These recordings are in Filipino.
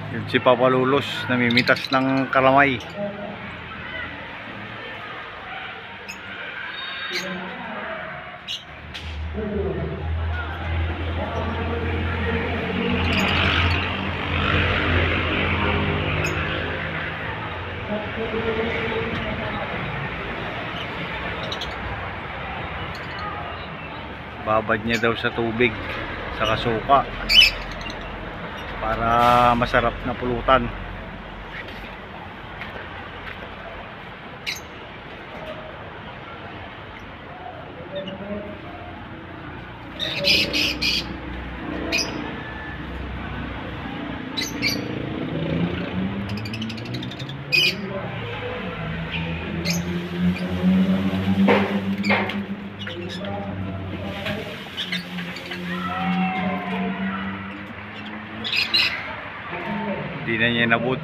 Yun si Papa Lulos, namimitas ng kalamay. Babad niya daw sa tubig sa kasuka para masarap na pulutan. Hindi na niya nabut.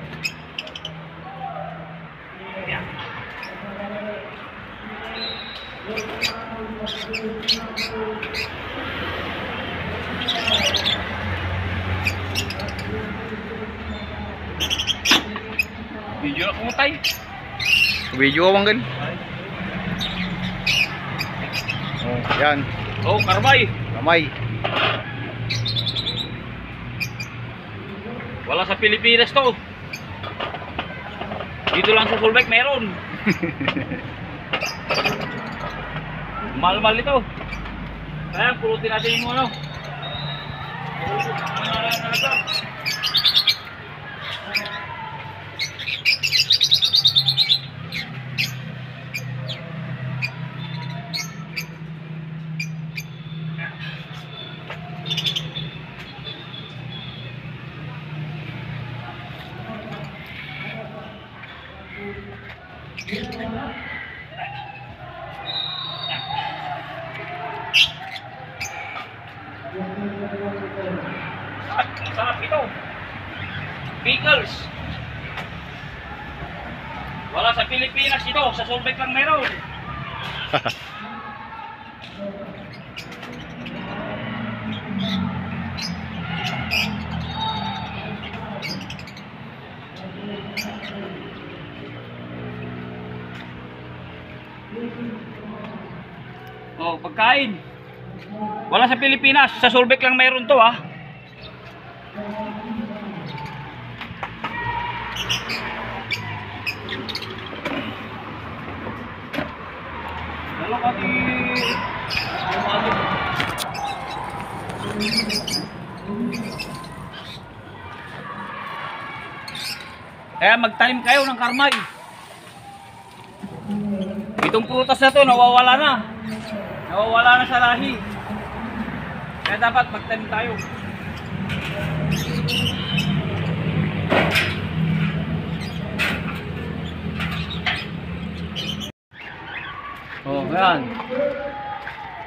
Video ako tay. Video ka bang gan? Oh, yan. Oh, karmay. Kamay. Wala sa Pilipinas to. Dito lang sa Sulbek meron. Mahal-mahal ito. Kaya pulutin natin yung ano. Sarap ito. Pickles. Wala sa Pilipinas ito. Sa Sulbek lang meron. Oh, pagkain. Wala sa Pilipinas, sa Sulbek lang meron to ah. Dalo ka di. Kaya magtanim kayo ng karmay. Itong prutas na to nawawala na. Nawawala na sa lahi. Kaya dapat magtanim tayo. Oh, yan.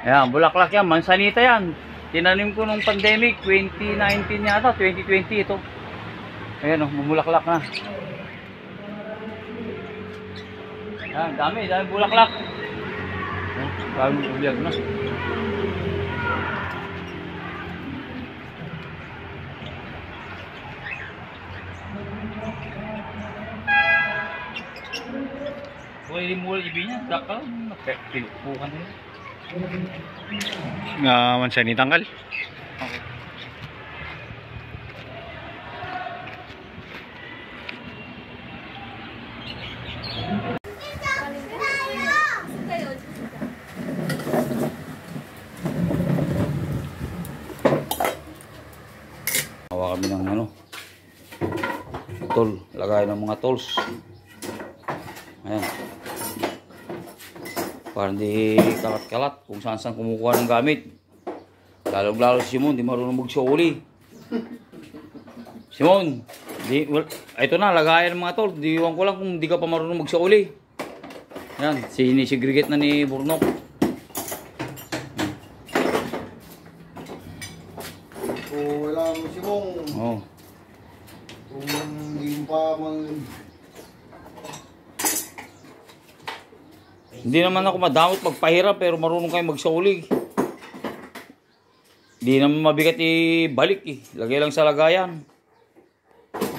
Ayan, bulaklak yan. Mansanita yan. Tinanim ko nung pandemic, 2019 yata, 2020 ito. Ayan oh, bumulaklak na. Ayan, dami bulaklak. Maraming ulyag na. Pwede mo ibinya, dakal, pinupukan nila. Mansanita tanggal. Okay. Hawa kami ng ano, tol, lagay ng mga tools. Ayan. Para hindi kalat-kalat kung saan-saan kumukuha ng gamit. Lalo-lalo si Simon, di marunong magsuuli. Simon, ito na, lagayan ng mga tol. Diwan ko lang kung di ka pa marunong magsuuli. Ayan, sinisegregate na ni Burnok. Wala mo si Mong. Oh. Kung hindi mo pa Hindi naman ako madamot magpahirap pero marunong kayo magsauli. Hindi naman mabigat ibalik eh. Lagay lang sa lagayan.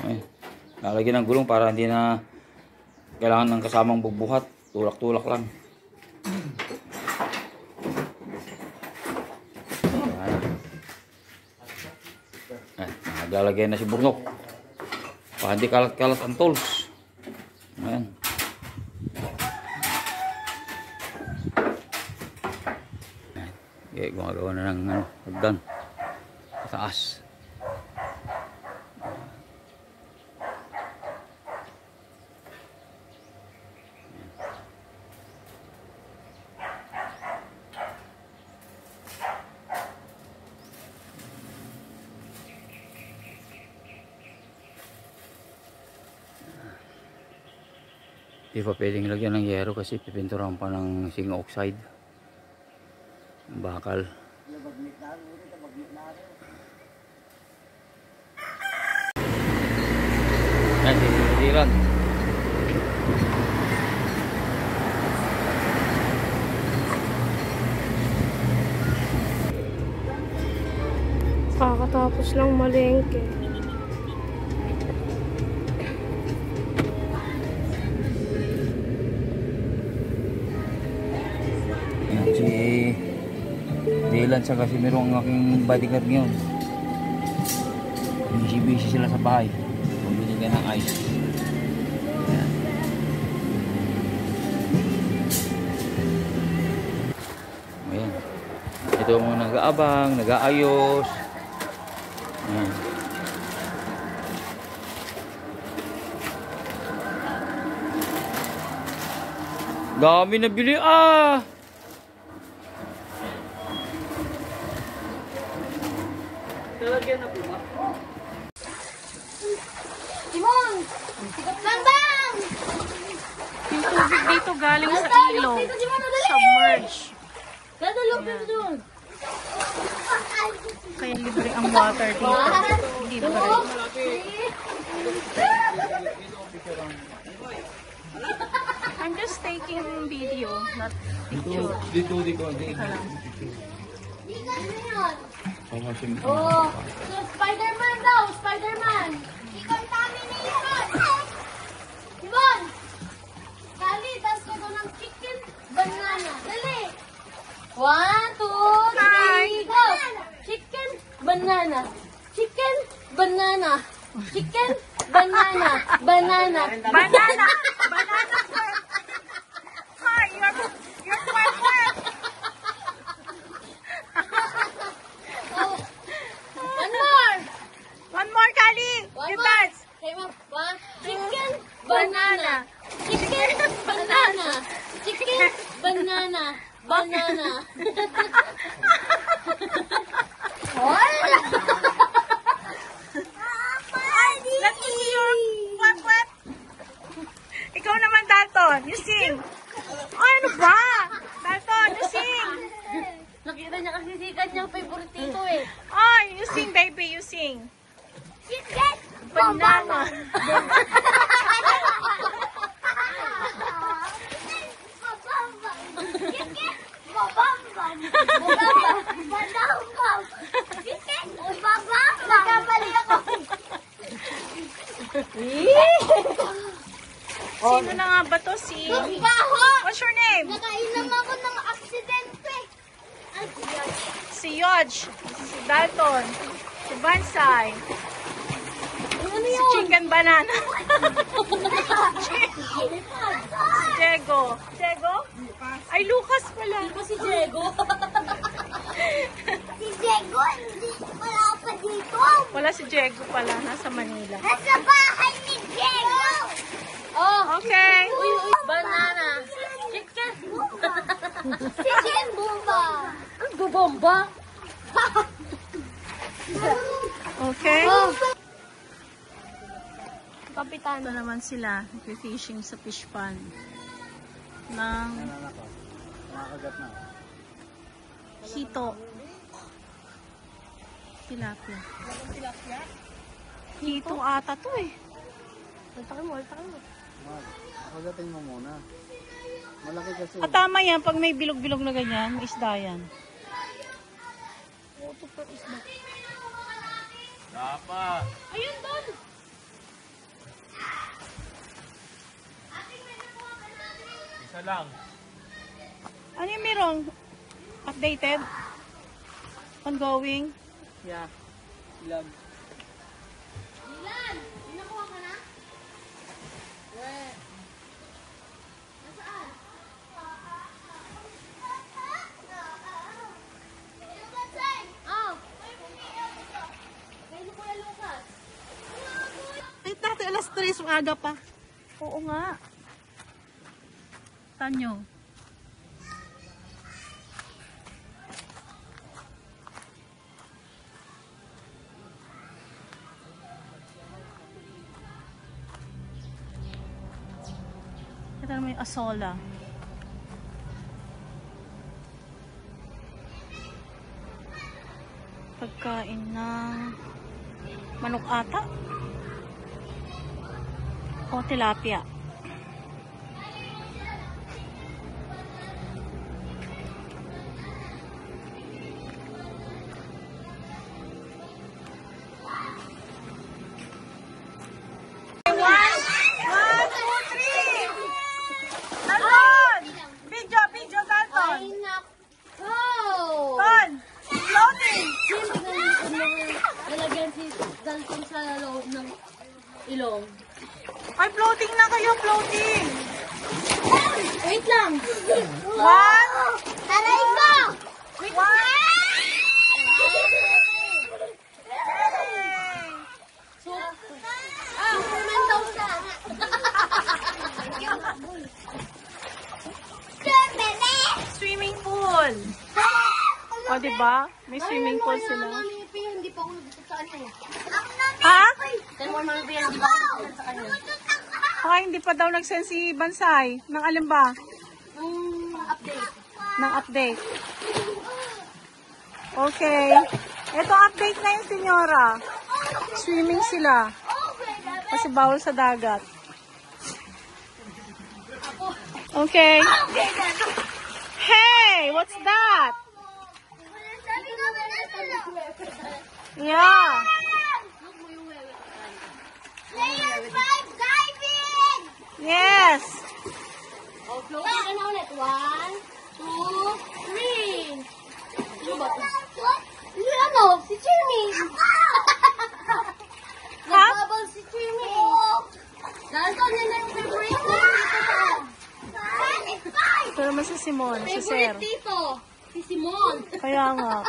Ay, lalagyan ng gulong para hindi na kailangan ng kasamang bugbuhat. Tulak-tulak lang. Naglalagay na si Burnok. Para hindi kalat-kalat ang tools. Ayan. Okay, gumagawa na ng hagdan. Taas. Di pa pwedeng lagyan ng yero kasi pipinturahan pa ng zinc oxide. Bakal. Yan, tinitiran. Kakatapos lang malengke. Yan si Dylan sa Casimiro ang aking bodyguard ngayon. Busy sila sa bahay. Pumili ka ng ice. Yan. Ayan. Ito ang mga nag-aabang, nag-aayos. Ayan. Dami na bili ah! Timon! Bambang! Yung tubig dito galing sa ilog. Submerge. Dadalog dito doon. Kaya libre ang water dito. Libre. I'm just taking video, not picture. Dito. Teka lang. Oh, so Spider-Man daw, Spider-Man. Decontamination. Timon! Dali, dance ko doon ng chicken banana. Dali. 1, 2, 3, go! Chicken banana. Chicken banana. Chicken banana. Banana. Banana! Banana first! Hi, you're perfect! One more. One more, Kali! One Your more. best! Say mo. One. Chicken banana. Chicken banana. Chicken banana. Banana. Hola! Let me see your what? Ikaw naman, Dalton. You sing. Oh, ano ba? Dalton, you sing. Nakita niya kasi sikat niyang favorite ito eh. Oh, you sing, baby. You sing. Chicken Banana. Sino na nga ba to? What's your name? Nakainom ako ng aksidente. Si Yodge. Si Dalton. Si Bansay. Ano Si yun? Chicken Banana. Si Diego. Diego? Ay, Lucas pala. Di ba si Diego? Si Diego, hindi wala pa dito. Wala si Diego pala. Nasa Manila. Nasa bahay ni Diego. Oh, Okay. banana. Chicken. Chicken bomba. Ang bubomba? Okay. Oh. Kapitan. Ito naman sila. Nag-fishing sa fish pond. Ng hito. Tilapia. Hito ata to eh. Altakin mo. Pagatin mo muna. Malaki kasi. At tama yan, pag may bilog-bilog na ganyan, may isda yan. Oh, ito pa isda. Dapat. Ayun doon! Isa lang. Ano yung meron? Updated? Ongoing? Yeah. Ilag. Ay, dati alas 3, aga pa. Oo nga. Tanyo. Ito naman yung asola. Pagkain ng manok ata. O tilapia. Video, Dalton! Ton! Floating! Nalagyan si Dalton sa loob ng ilong. Ay, floating na kayo, floating! Wait lang! One! Taray ko! One! Superman daw siya! Swimming pool! O, diba? May swimming pool sila. Hindi pa ako nagdito sa kanya. Ha? Then one mami hindi pa ako nagdito sa kanya. Ay, hindi pa daw nag-send si Bansay. Ng alin ba? Update. Ng update. Okay. Ito update na yung senyora. Swimming sila. Kasi bawal sa dagat. Okay. Hey! What's that? Yeah. Layer 5 diving! Yes. Oh, floating ka na ulit. 1, 2, 3. Ano ba ito? Ano? Si Jimmy! Nagbabal si Jimmy! Dalton, yan ang favorite dito pa. Ito naman si Simon, si Sir. Favorite dito. Si Simon. Kaya nga.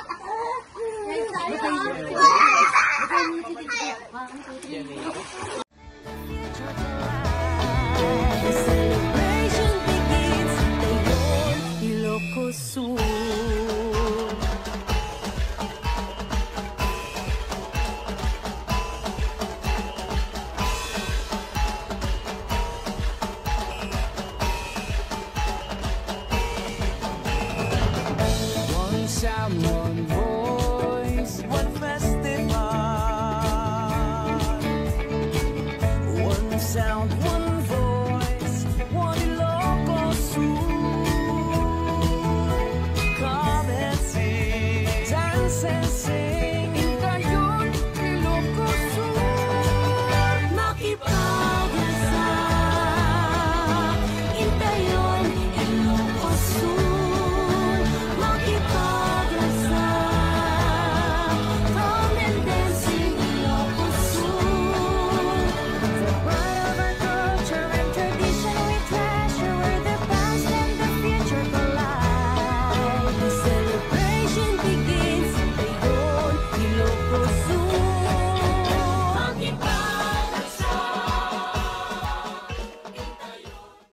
One sound, one